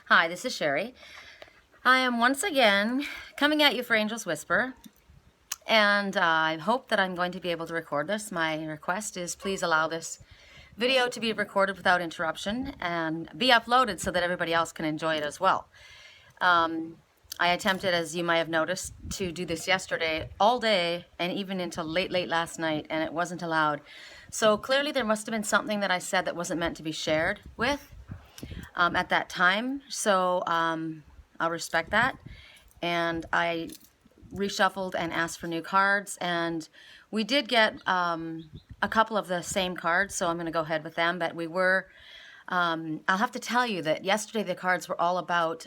Hi, this is Sherry. I am once again coming at you for Angel's Whisper, and I hope that I'm going to be able to record this. My request is please allow this video to be recorded without interruption and be uploaded so that everybody else can enjoy it as well. I attempted, as you might have noticed, to do this yesterday all day and even until late last night, and it wasn't allowed. So clearly there must have been something that I said that wasn't meant to be shared with at that time, so I'll respect that. And I reshuffled and asked for new cards, and we did get a couple of the same cards, so I'm going to go ahead with them. But we were, I'll have to tell you that yesterday the cards were all about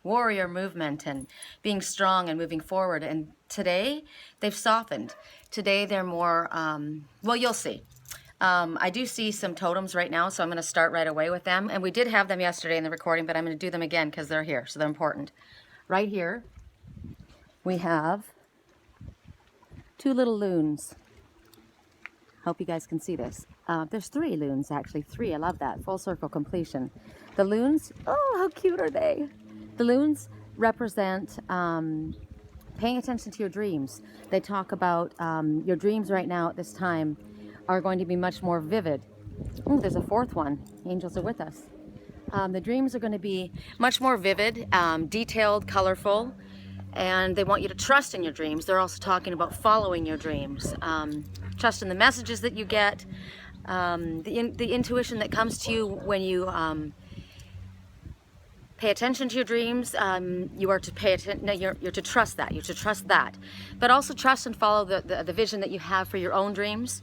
warrior movement and being strong and moving forward, and today they've softened. Today they're more, well, you'll see. I do see some totems right now, so I'm going to start right away with them. And we did have them yesterday in the recording, but I'm going to do them again because they're here, so they're important. Right here, we have two little loons. Hope you guys can see this. There's three loons, actually. Three. I love that. Full circle completion. The loons, oh, how cute are they? The loons represent paying attention to your dreams. They talk about your dreams right now at this time are going to be much more vivid. Oh, there's a fourth one. Angels are with us. The dreams are going to be much more vivid, detailed, colorful, and they want you to trust in your dreams. They're also talking about following your dreams, trust in the messages that you get, the intuition that comes to you when you pay attention to your dreams. You are to pay attention. No, you're to trust that. You're to trust that, but also trust and follow the vision that you have for your own dreams.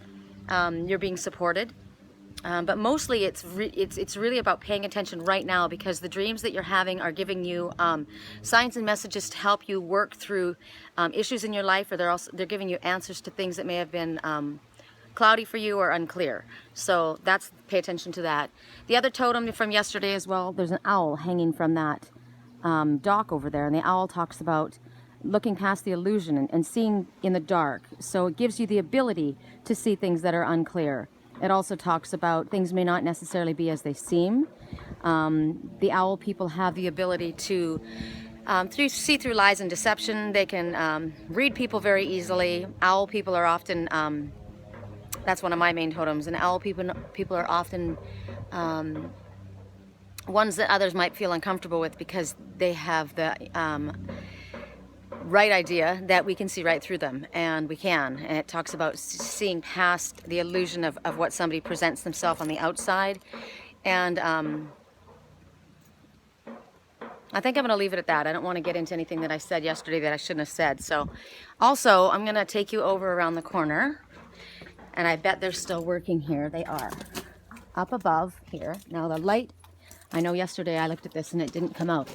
You're being supported, but mostly it's really about paying attention right now, because the dreams that you're having are giving you signs and messages to help you work through issues in your life, or they're giving you answers to things that may have been cloudy for you or unclear. So that's, pay attention to that. The other totem from yesterday as well, there's an owl hanging from that dock over there, and the owl talks about looking past the illusion and seeing in the dark. So it gives you the ability to see things that are unclear. It also talks about things may not necessarily be as they seem. The owl people have the ability to see through lies and deception. They can read people very easily. Owl people are often, that's one of my main totems, and owl people are often ones that others might feel uncomfortable with because they have the right idea that we can see right through them, and we can. And it talks about seeing past the illusion of what somebody presents themselves on the outside. And I think I'm going to leave it at that. I don't want to get into anything that I said yesterday that I shouldn't have said. So also, I'm going to take you over around the corner, and I bet they're still working here. They are up above here. Now the light, I know yesterday I looked at this and it didn't come out.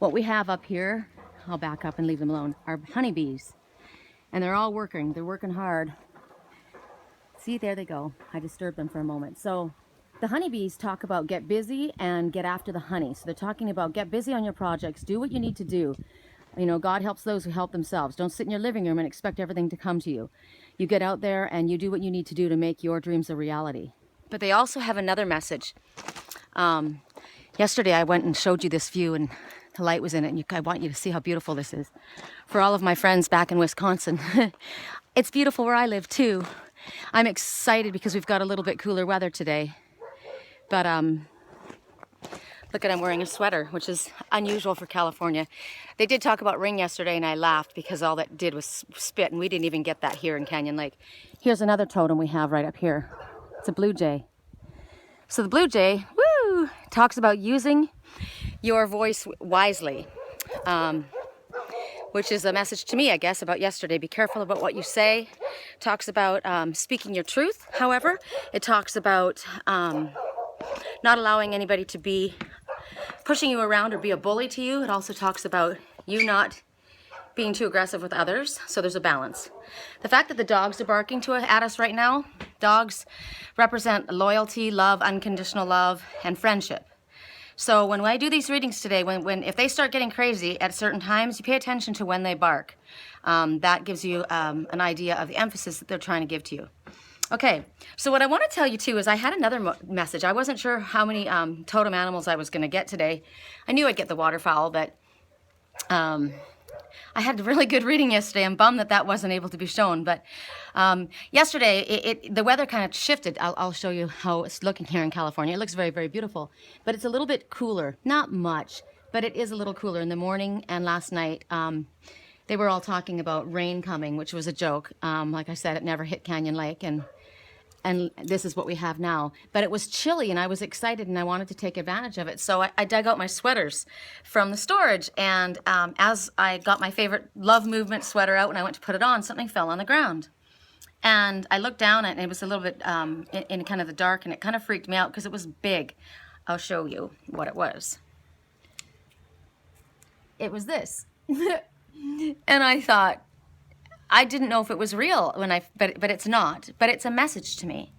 What we have up here, I'll back up and leave them alone, are honeybees. And they're all working. They're working hard. See, there they go. I disturbed them for a moment. So the honeybees talk about get busy and get after the honey. So they're talking about get busy on your projects. Do what you need to do. You know, God helps those who help themselves. Don't sit in your living room and expect everything to come to you. You get out there and you do what you need to do to make your dreams a reality. But they also have another message. Yesterday I went and showed you this view, and the light was in it, and I want you to see how beautiful this is. For all of my friends back in Wisconsin, it's beautiful where I live too. I'm excited because we've got a little bit cooler weather today. But look at, I'm wearing a sweater, which is unusual for California. They did talk about rain yesterday, and I laughed because all that did was spit, and we didn't even get that here in Canyon Lake. Here's another totem we have right up here. It's a blue jay. So the blue jay, woo, talks about using your voice wisely, which is a message to me, I guess, about yesterday. Be careful about what you say. Talks about speaking your truth. However, it talks about not allowing anybody to be pushing you around or be a bully to you. It also talks about you not being too aggressive with others, so there's a balance. The fact that the dogs are barking at us right now, dogs represent loyalty, love, unconditional love, and friendship. So when I do these readings today, if they start getting crazy at certain times, you pay attention to when they bark. That gives you an idea of the emphasis that they're trying to give to you. Okay, so what I want to tell you too is I had another message. I wasn't sure how many totem animals I was going to get today. I knew I'd get the waterfowl, but I had a really good reading yesterday. I'm bummed that that wasn't able to be shown. But yesterday, the weather kind of shifted. I'll show you how it's looking here in California. It looks very, very beautiful. But it's a little bit cooler. Not much, but it is a little cooler. In the morning and last night, they were all talking about rain coming, which was a joke. Like I said, it never hit Canyon Lake, and this is what we have now. But it was chilly, and I was excited, and I wanted to take advantage of it. So I dug out my sweaters from the storage, and as I got my favorite Love Movement sweater out and I went to put it on, something fell on the ground. And I looked down, and it was a little bit in kind of the dark, and it kind of freaked me out because it was big. I'll show you what it was. It was this. And I thought, I didn't know if it was real but it's not. But it's a message to me.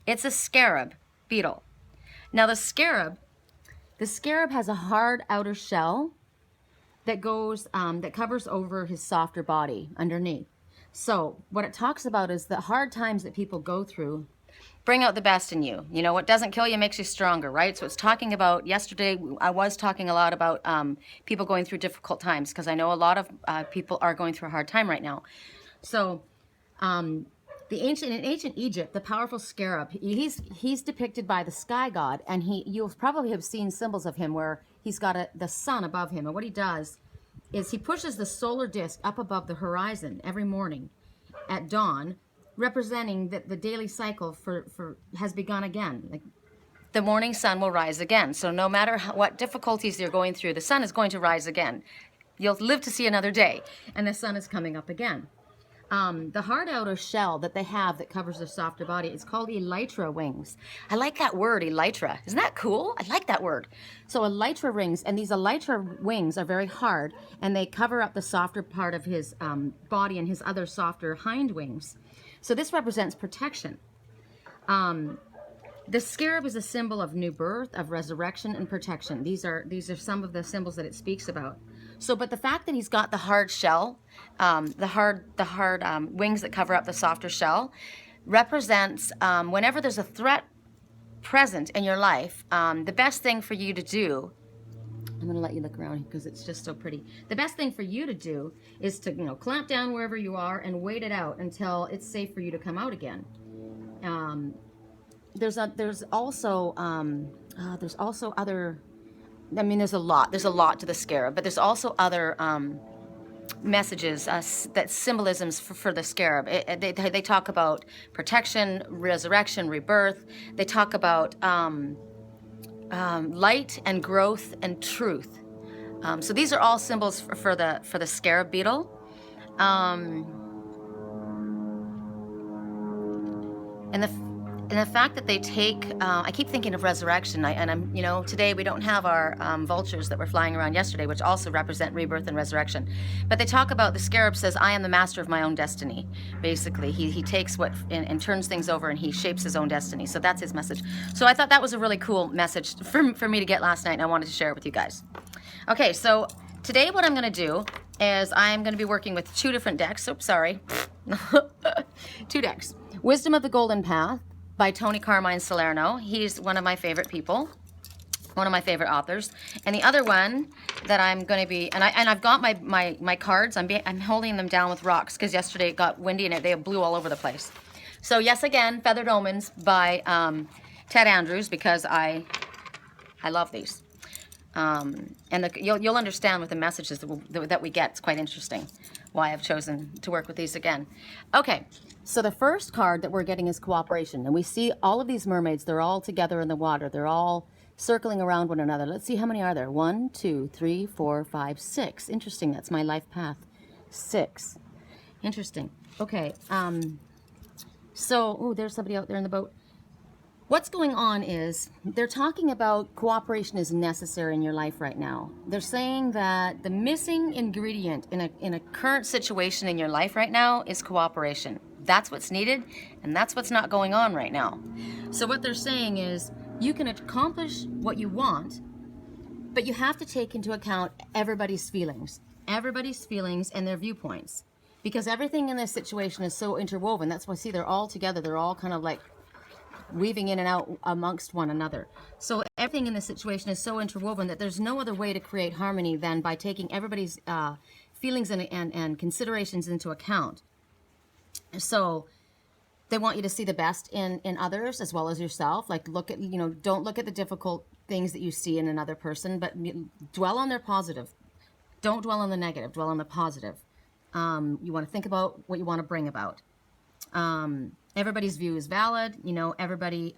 It's a scarab beetle. Now the scarab has a hard outer shell that covers over his softer body underneath. So what it talks about is the hard times that people go through bring out the best in you. You know, what doesn't kill you makes you stronger, right? So it's talking about, yesterday I was talking a lot about people going through difficult times, because I know a lot of people are going through a hard time right now. So in ancient Egypt, the powerful scarab, he's depicted by the sky god, and you'll probably have seen symbols of him where he's got the sun above him, and what he does is he pushes the solar disk up above the horizon every morning at dawn, representing that the daily cycle has begun again. Like, the morning sun will rise again. So no matter what difficulties you're going through, the sun is going to rise again. You'll live to see another day, and the sun is coming up again. The hard outer shell that they have that covers their softer body is called elytra wings. I like that word, elytra. Isn't that cool? I like that word. So elytra rings, and these elytra wings are very hard, and they cover up the softer part of his body and his other softer hind wings. So this represents protection. The scarab is a symbol of new birth, of resurrection, and protection. These are some of the symbols that it speaks about. So, but the fact that he's got the hard shell, the hard wings that cover up the softer shell, represents whenever there's a threat present in your life, the best thing for you to do. I'm going to let you look around because it's just so pretty. The best thing for you to do is to, clamp down wherever you are and wait it out until it's safe for you to come out again. There's also other. I mean, there's a lot to the scarab, but there's also other messages, that symbolisms for the scarab. They talk about protection, resurrection, rebirth. They talk about light and growth and truth. So these are all symbols for the scarab beetle. And the fact that they take, I keep thinking of resurrection, today we don't have our vultures that were flying around yesterday, which also represent rebirth and resurrection. But they talk about, the scarab says, I am the master of my own destiny. Basically, he takes and turns things over, and he shapes his own destiny. So that's his message. So I thought that was a really cool message for me to get last night, and I wanted to share it with you guys. Okay, so today what I'm going to do is I'm going to be working with two different decks. Oops, sorry. Two decks. Wisdom of the Golden Path by Tony Carmine Salerno. He's one of my favorite people, one of my favorite authors. And the other one that I'm going to be, and I've got my cards. I'm holding them down with rocks because yesterday it got windy and they blew all over the place. So yes, again, Feathered Omens by Ted Andrews, because I love these. And you'll understand with the messages that we get. It's quite interesting why I've chosen to work with these again. Okay, so the first card that we're getting is cooperation. And we see all of these mermaids. They're all together in the water. They're all circling around one another. Let's see, how many are there? 1, 2, 3, 4, 5, 6. Interesting. That's my life path. 6. Interesting. Okay. So, there's somebody out there in the boat. What's going on is they're talking about cooperation is necessary in your life right now. They're saying that the missing ingredient in a current situation in your life right now is cooperation. That's what's needed, and that's what's not going on right now. So what they're saying is you can accomplish what you want, but you have to take into account everybody's feelings and their viewpoints. because everything in this situation is so interwoven. That's why, see, they're all together. They're all kind of like weaving in and out amongst one another. So everything in this situation is so interwoven that there's no other way to create harmony than by taking everybody's feelings and considerations into account. So they want you to see the best in others as well as yourself. Like, look at, don't look at the difficult things that you see in another person, but dwell on their positive. Don't dwell on the negative, dwell on the positive. You want to think about what you want to bring about. Everybody's view is valid. Everybody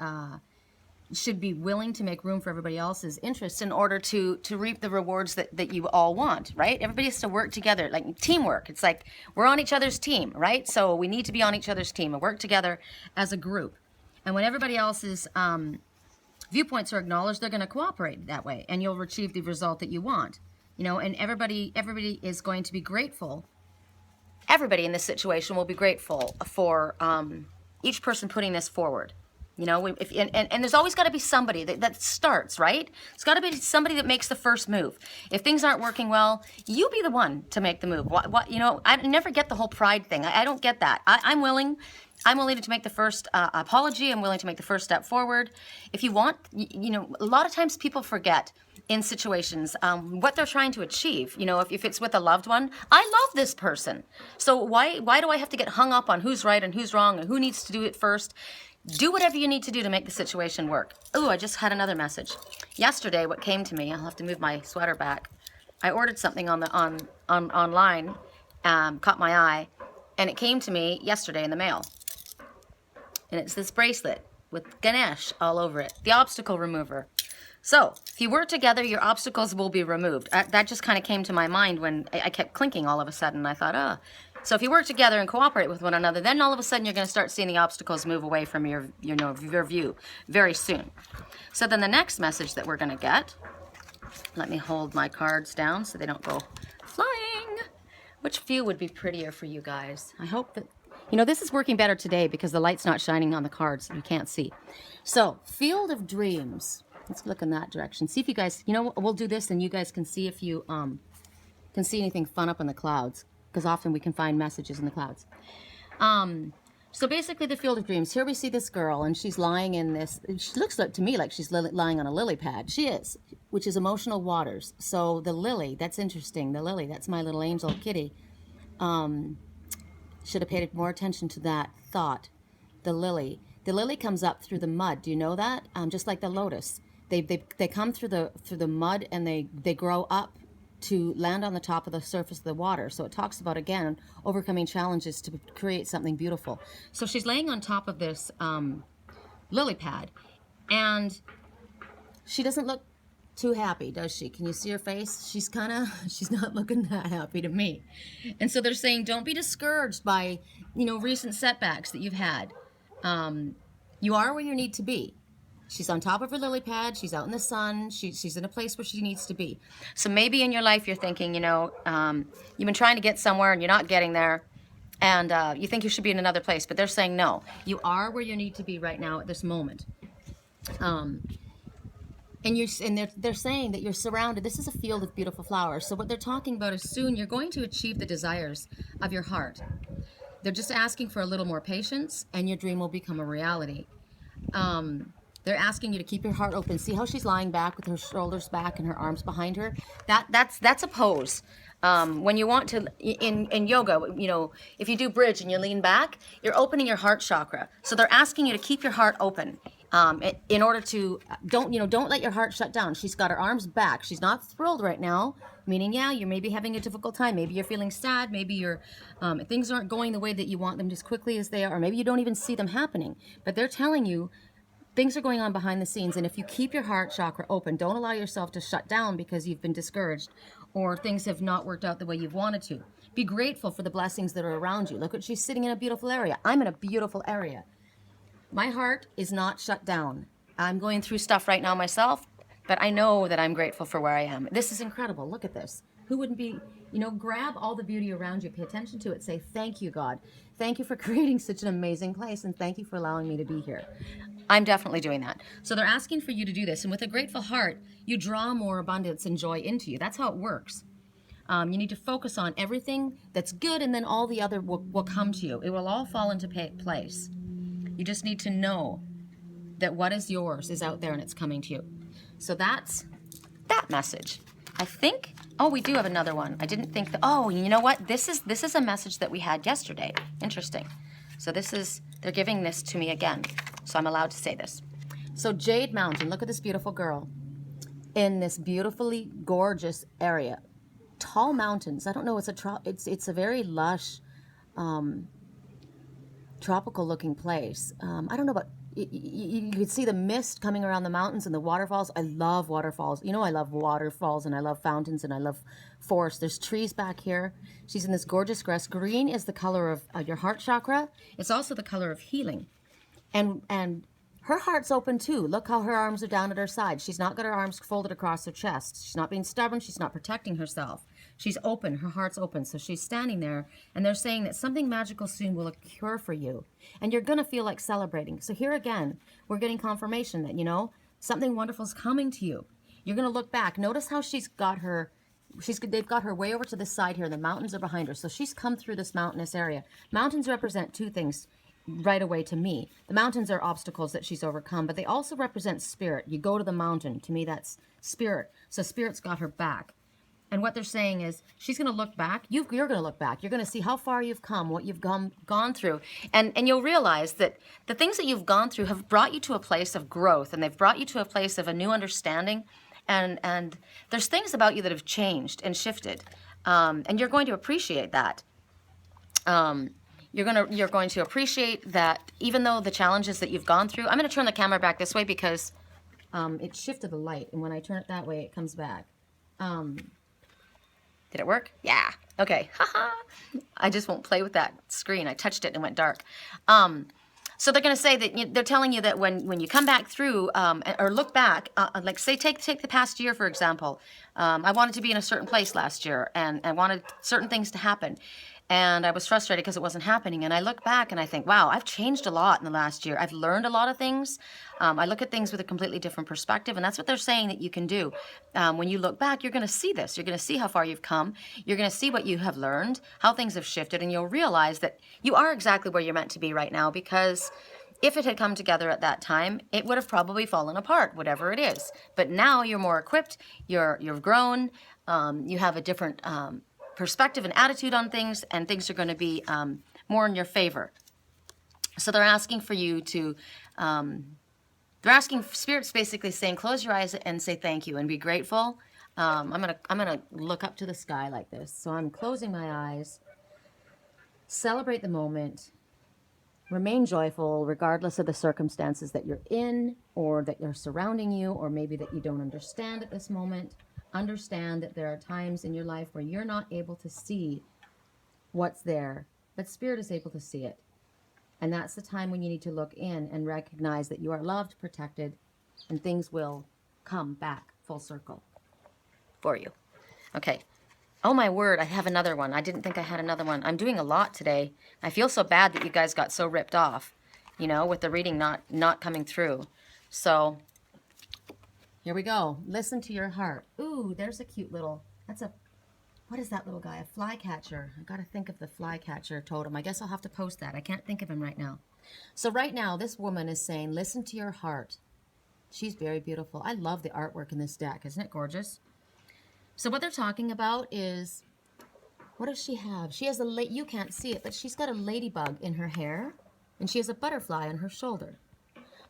should be willing to make room for everybody else's interests in order to reap the rewards that you all want, right? Everybody has to work together, like teamwork. It's like we're on each other's team, right? So we need to be on each other's team and work together as a group. And when everybody else's viewpoints are acknowledged, they're going to cooperate that way, and you'll achieve the result that you want. And everybody is going to be grateful. Everybody in this situation will be grateful for each person putting this forward. And there's always got to be somebody that starts, right? It's got to be somebody that makes the first move. If things aren't working well, you be the one to make the move. I never get the whole pride thing. I don't get that. I'm willing to make the first apology. I'm willing to make the first step forward. If you want, a lot of times people forget in situations what they're trying to achieve. If it's with a loved one, I love this person. So why do I have to get hung up on who's right and who's wrong and who needs to do it first? Do whatever you need to do to make the situation work. Ooh, I just had another message. Yesterday, what came to me, I'll have to move my sweater back. I ordered something online, caught my eye, and it came to me yesterday in the mail. And it's this bracelet with Ganesh all over it, the obstacle remover. So, if you work together, your obstacles will be removed. That just kind of came to my mind when I kept clinking all of a sudden. I thought, So if you work together and cooperate with one another, then all of a sudden you're going to start seeing the obstacles move away from your view very soon. So then the next message that we're going to get, let me hold my cards down so they don't go flying. Which view would be prettier for you guys? I hope that, this is working better today because the light's not shining on the cards. You can't see. So, Field of Dreams. Let's look in that direction. See if you guys, we'll do this and you guys can see if you can see anything fun up in the clouds, because often we can find messages in the clouds. So basically the Field of Dreams. Here we see this girl and she's lying in this, she looks to me like she's lying on a lily pad. She is, which is emotional waters. So the lily, that's interesting. The lily, that's my little angel kitty. Should have paid more attention to that thought. The lily. The lily comes up through the mud. Do you know that? Just like the lotus. They come through the mud and they grow up to land on the top of the surface of the water. So it talks about, again, overcoming challenges to create something beautiful. So she's laying on top of this lily pad, and she doesn't look too happy, does she? Can you see her face? She's not looking that happy to me. And so they're saying, don't be discouraged by, recent setbacks that you've had. You are where you need to be. She's on top of her lily pad. She's out in the sun. She's in a place where she needs to be. So maybe in your life you're thinking, you've been trying to get somewhere and you're not getting there, and you think you should be in another place. But they're saying, no, you are where you need to be right now at this moment. And they're saying that you're surrounded. This is a field of beautiful flowers. So what they're talking about is soon you're going to achieve the desires of your heart. They're just asking for a little more patience, and your dream will become a reality. They're asking you to keep your heart open. See how she's lying back with her shoulders back and her arms behind her? That's a pose. When you want to, in yoga, if you do bridge and you lean back, you're opening your heart chakra. So they're asking you to keep your heart open. In order to, don't let your heart shut down. She's got her arms back. She's not thrilled right now, meaning, you may be having a difficult time. Maybe you're feeling sad. Maybe things aren't going the way that you want them as quickly as they are, or maybe you don't even see them happening. But they're telling you things are going on behind the scenes, and if you keep your heart chakra open, don't allow yourself to shut down because you've been discouraged or things have not worked out the way you've wanted to. Be grateful for the blessings that are around you. Look at, she's sitting in a beautiful area. I'm in a beautiful area. My heart is not shut down. I'm going through stuff right now myself, but I know that I'm grateful for where I am. This is incredible. Look at this. Who wouldn't be, grab all the beauty around you, pay attention to it, say, thank you, God. Thank you for creating such an amazing place, and thank you for allowing me to be here. I'm definitely doing that. So they're asking for you to do this, and with a grateful heart, you draw more abundance and joy into you. That's how it works. You need to focus on everything that's good, and then all the other will come to you. It will all fall into place. You just need to know that what is yours is out there and it's coming to you. So that's that message. I think, oh, we do have another one. I didn't think that, oh, you know what? This is a message that we had yesterday. Interesting. So they're giving this to me again. So I'm allowed to say this. So Jade Mountain, look at this beautiful girl in this beautifully gorgeous area. Tall mountains. I don't know, it's a very lush, tropical looking place. I don't know about, you could see the mist coming around the mountains and the waterfalls. I love waterfalls. You know, I love waterfalls and I love fountains and I love forests. There's trees back here. She's in this gorgeous grass. Green is the color of your heart chakra. It's also the color of healing. And her heart's open too. Look how her arms are down at her side. She's not got her arms folded across her chest. She's not being stubborn. She's not protecting herself. She's open. Her heart's open. So she's standing there, and they're saying that something magical soon will occur for you, and you're going to feel like celebrating. So here again, we're getting confirmation that, you know, something wonderful is coming to you. You're going to look back. Notice how they've got her way over to this side here. The mountains are behind her. So she's come through this mountainous area. Mountains represent two things right away to me. The mountains are obstacles that she's overcome, but they also represent spirit. You go to the mountain. To me, that's spirit. So spirit's got her back. And what they're saying is she's going to look back. You're going to look back. You're going to see how far you've come, what you've gone through. And you'll realize that the things that you've gone through have brought you to a place of growth, and they've brought you to a place of a new understanding. And there's things about you that have changed and shifted. And you're going to appreciate that. You're going to appreciate that, even though the challenges that you've gone through. I'm going to turn the camera back this way because it shifted the light. And when I turn it that way, it comes back. Did it work? Yeah. Okay. Haha. I just won't play with that screen. I touched it and it went dark. So they're going to say that they're telling you that when you come back through or look back, like say take the past year, for example. I wanted to be in a certain place last year, and I wanted certain things to happen. And I was frustrated because it wasn't happening. And I look back and I think, wow, I've changed a lot in the last year. I've learned a lot of things. I look at things with a completely different perspective. And that's what they're saying that you can do. When you look back, you're going to see this. You're going to see how far you've come. You're going to see what you have learned, how things have shifted. And you'll realize that you are exactly where you're meant to be right now, because if it had come together at that time, it would have probably fallen apart, whatever it is. But now you're more equipped. You've grown. You have a different perspective and attitude on things, and things are going to be more in your favor. So they're asking for you to, they're asking, Spirit's basically saying, close your eyes and say thank you and be grateful. I'm gonna look up to the sky like this. So I'm closing my eyes, celebrate the moment, remain joyful regardless of the circumstances that you're in or that are surrounding you, or maybe that you don't understand at this moment. Understand that there are times in your life where you're not able to see what's there, but Spirit is able to see it. And that's the time when you need to look in and recognize that you are loved, protected, and things will come back full circle for you. Okay. Oh my word, I have another one. I didn't think I had another one. I'm doing a lot today. I feel so bad that you guys got so ripped off, you know, with the reading not coming through. So here we go. Listen to your heart. Ooh, there's a cute little, what is that little guy? A flycatcher. I got to think of the flycatcher totem. I guess I'll have to post that. I can't think of him right now. So right now, this woman is saying, listen to your heart. She's very beautiful. I love the artwork in this deck. Isn't it gorgeous? So what they're talking about is, what does she have? She has you can't see it, but she's got a ladybug in her hair, and she has a butterfly on her shoulder.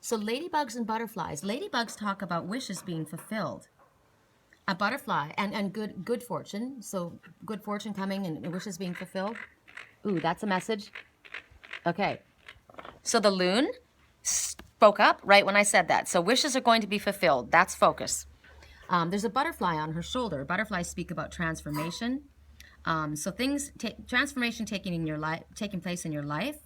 So ladybugs and butterflies. Ladybugs talk about wishes being fulfilled. A butterfly and good fortune. So good fortune coming and wishes being fulfilled. Ooh, that's a message. Okay. So the loon spoke up right when I said that. So wishes are going to be fulfilled. That's focus. There's a butterfly on her shoulder. Butterflies speak about transformation. So transformation taking place in your life.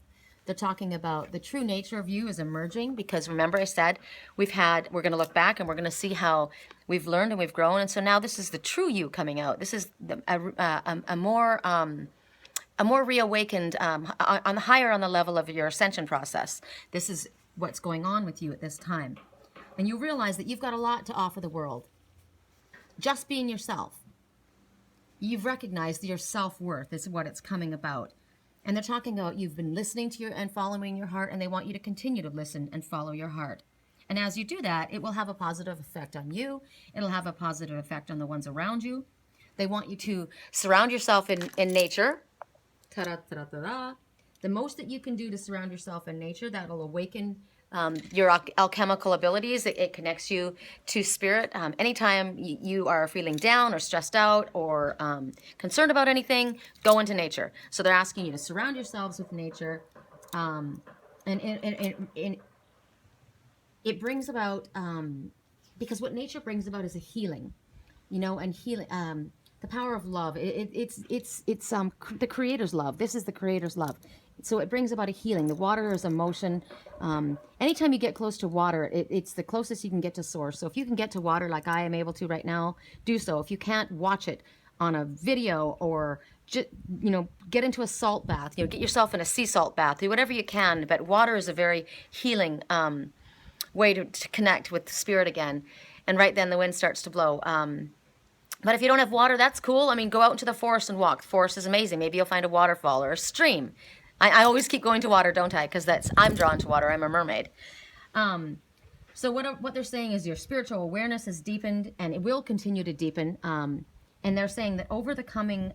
They're talking about the true nature of you is emerging, because remember I said we're going to look back and we're going to see how we've learned and we've grown. And so now this is the true you coming out. This is a more reawakened, higher on the level of your ascension process. This is what's going on with you at this time. And you realize that you've got a lot to offer the world. Just being yourself. you've recognized your self-worth is what it's coming about. And they're talking about you've been listening to your and following your heart, and they want you to continue to listen and follow your heart. And as you do that, it will have a positive effect on you. It'll have a positive effect on the ones around you. They want you to surround yourself in nature. Ta-da-ta-da-ta-da. The most that you can do to surround yourself in nature, that'll awaken your alchemical abilities. It connects you to spirit. Anytime you are feeling down or stressed out or concerned about anything, go into nature. So they're asking you to surround yourselves with nature. And it brings about, because what nature brings about is a healing, you know, and healing, the power of love. It's the Creator's love. This is the Creator's love. So it brings about a healing. The water is emotion. Anytime you get close to water, it's the closest you can get to source. So if you can get to water like I am able to right now, do so. If you can't, watch it on a video or just, you know, get into a salt bath. You know, get yourself in a sea salt bath. Do whatever you can. But water is a very healing way to connect with the spirit again. And right then the wind starts to blow. But if you don't have water, that's cool. I mean, go out into the forest and walk. The forest is amazing. Maybe you'll find a waterfall or a stream. I always keep going to water, don't I? Because I'm drawn to water. I'm a mermaid. So what they're saying is your spiritual awareness has deepened, and it will continue to deepen. And they're saying that over the coming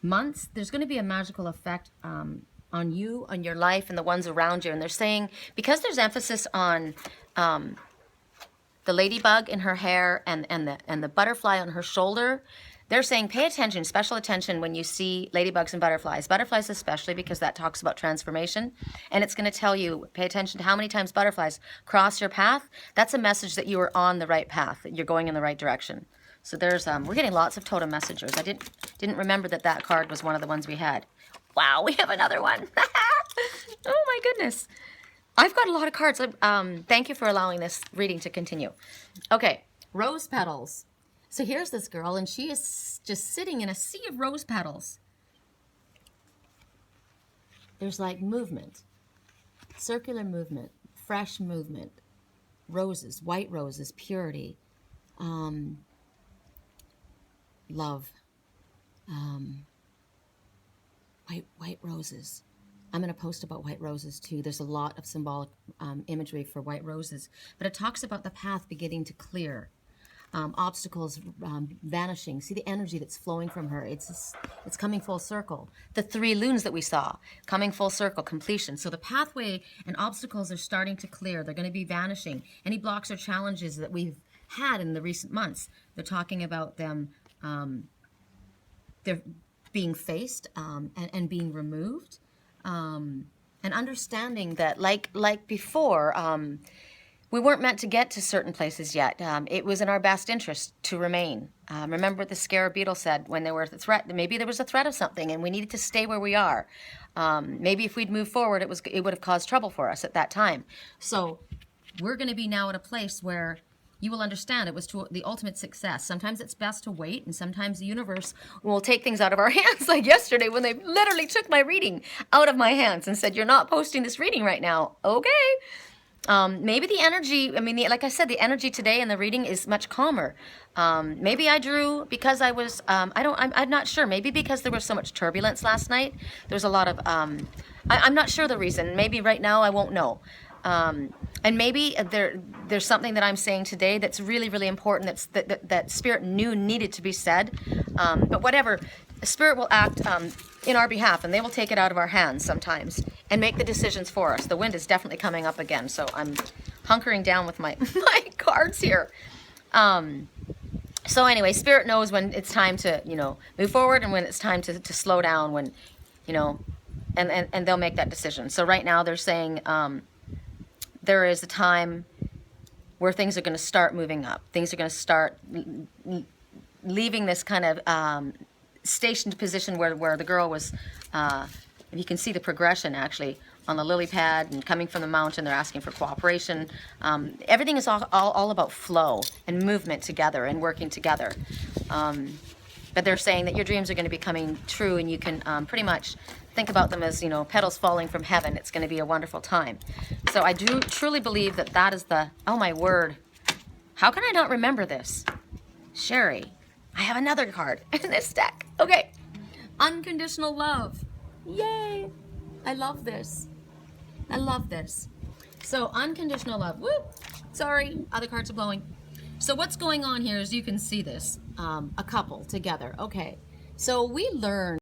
months, there's going to be a magical effect on you, on your life, and the ones around you. And they're saying, because there's emphasis on the ladybug in her hair and the butterfly on her shoulder, they're saying pay attention, special attention when you see ladybugs and butterflies. Butterflies especially, because that talks about transformation. And it's going to tell you, pay attention to how many times butterflies cross your path. That's a message that you are on the right path, that you're going in the right direction. So there's, we're getting lots of totem messengers. I didn't remember that card was one of the ones we had. Wow, we have another one. Oh my goodness. I've got a lot of cards. Thank you for allowing this reading to continue. Okay, rose petals. So here's this girl, and she is just sitting in a sea of rose petals. There's like movement, circular movement, fresh movement, roses, white roses, purity, love, white roses. I'm going to post about white roses too. There's a lot of symbolic imagery for white roses, but it talks about the path beginning to clear. Obstacles vanishing. See the energy that's flowing from her. It's coming full circle. The 3 loons that we saw, coming full circle, completion. So the pathway and obstacles are starting to clear. They're going to be vanishing. Any blocks or challenges that we've had in the recent months, they're talking about them, they're being faced and being removed. And understanding that, like before, we weren't meant to get to certain places yet. It was in our best interest to remain. Remember what the scarab beetle said when there was a threat. Maybe there was a threat of something, and we needed to stay where we are. Maybe if we'd moved forward, it would have caused trouble for us at that time. So we're going to be now at a place where you will understand it was to the ultimate success. Sometimes it's best to wait, and sometimes the universe will take things out of our hands, like yesterday when they literally took my reading out of my hands and said, you're not posting this reading right now. Okay. Maybe the energy, like I said, the energy today in the reading is much calmer. Maybe I drew because I was, I'm not sure. Maybe because there was so much turbulence last night. There's a lot of, I'm not sure the reason. Maybe right now I won't know. And maybe there's something that I'm saying today that's really, really important that Spirit knew needed to be said. But whatever, Spirit will act in our behalf, and they will take it out of our hands sometimes and make the decisions for us. The wind is definitely coming up again, so I'm hunkering down with my cards here. So anyway, Spirit knows when it's time to, move forward, and when it's time to slow down, when, and they'll make that decision. So right now they're saying there is a time where things are going to start moving up. Things are going to start leaving this kind of stationed position where the girl was, if you can see the progression actually on the lily pad and coming from the mountain. They're asking for cooperation. Everything is all about flow and movement together and working together. But they're saying that your dreams are going to be coming true, and you can pretty much think about them as, petals falling from heaven. It's going to be a wonderful time. So I do truly believe that is the, oh my word, how can I not remember this? Sherry, I have another card in this deck. Okay. Unconditional love. Yay. I love this. I love this. So unconditional love. Whoop. Sorry, other cards are blowing. So what's going on here is you can see this. A couple together. Okay. So we learn